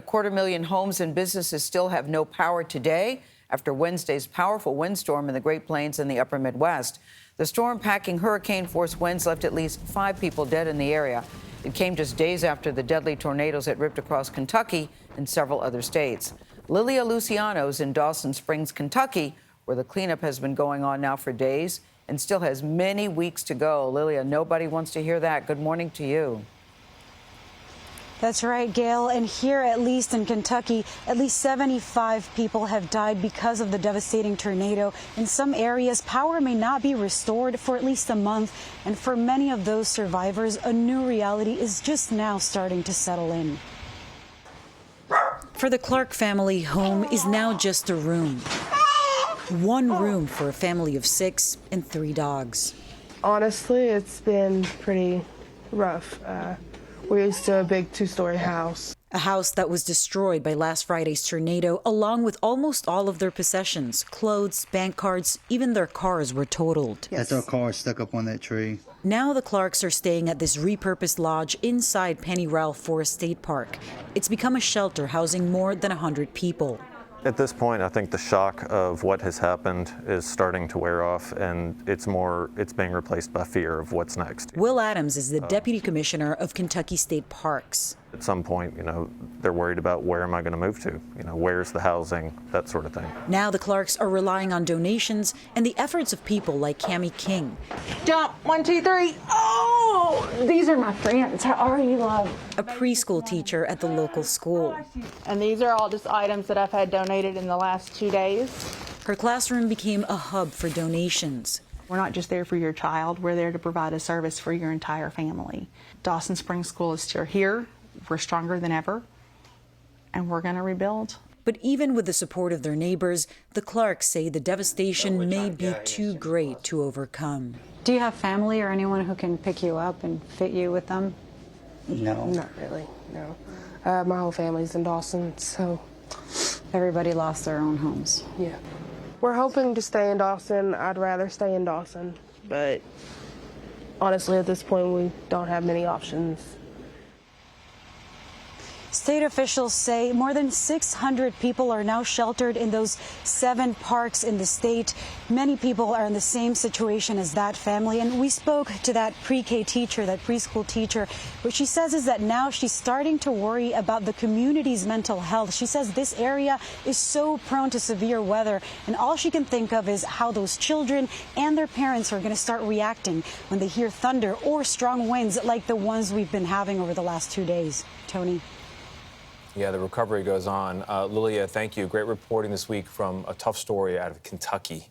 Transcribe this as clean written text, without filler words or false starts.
250,000 homes and businesses still have no power today after Wednesday's powerful windstorm in the Great Plains and the upper Midwest. The storm, packing hurricane-force winds, left at least 5 people dead in the area. It came just days after the deadly tornadoes that ripped across Kentucky and several other states. Lilia Luciano is in Dawson Springs, Kentucky, where the cleanup has been going on now for days and still has many weeks to go. Lilia, nobody wants to hear that. Good morning to you. That's right, Gail. And here, at least in Kentucky, at least 75 people have died because of the devastating tornado. In some areas, power may not be restored for at least a month. And for many of those survivors, a new reality is just now starting to settle in. For the Clark family, home is now just a room. One room for a family of 6 and 3 dogs. Honestly, it's been pretty rough. We're used to a big 2-story house. A house that was destroyed by last Friday's tornado, along with almost all of their possessions, clothes, bank cards, even their cars were totaled. That's our car stuck up on that tree. Now the Clarks are staying at this repurposed lodge inside Penny Rowell Forest State Park. It's become a shelter housing more than 100 people. At this point, I think the shock of what has happened is starting to wear off, and it's being replaced by fear of what's next. Will Adams is the Deputy Commissioner of Kentucky State Parks. At some point, they're worried about where am I going to move to? Where's the housing? That sort of thing. Now the Clarks are relying on donations and the efforts of people like KAMMIE King. Jump, 1, 2, 3. Oh, these are my friends. How are you, love? A preschool teacher at the local school. And these are all just items that I've had donated in the last 2 days. Her classroom became a hub for donations. We're not just there for your child, we're there to provide a service for your entire family. Dawson Springs School is still here. We're stronger than ever, and we're going to rebuild. But even with the support of their neighbors, the Clarks say the devastation may be too great to overcome. Do you have family or anyone who can pick you up and fit you with them? No. Not really, no. My whole family's in Dawson, so. Everybody lost their own homes. Yeah. We're hoping to stay in Dawson. I'd rather stay in Dawson, but honestly, at this point, we don't have many options. State officials say more than 600 people are now sheltered in those 7 parks in the state. Many people are in the same situation as that family. And we spoke to that pre-K teacher, that preschool teacher. What she says is that now she's starting to worry about the community's mental health. She says this area is so prone to severe weather. And all she can think of is how those children and their parents are going to start reacting when they hear thunder or strong winds like the ones we've been having over the last 2 days. Tony. Yeah, the recovery goes on. Lilia, thank you. Great reporting this week from a tough story out of Kentucky.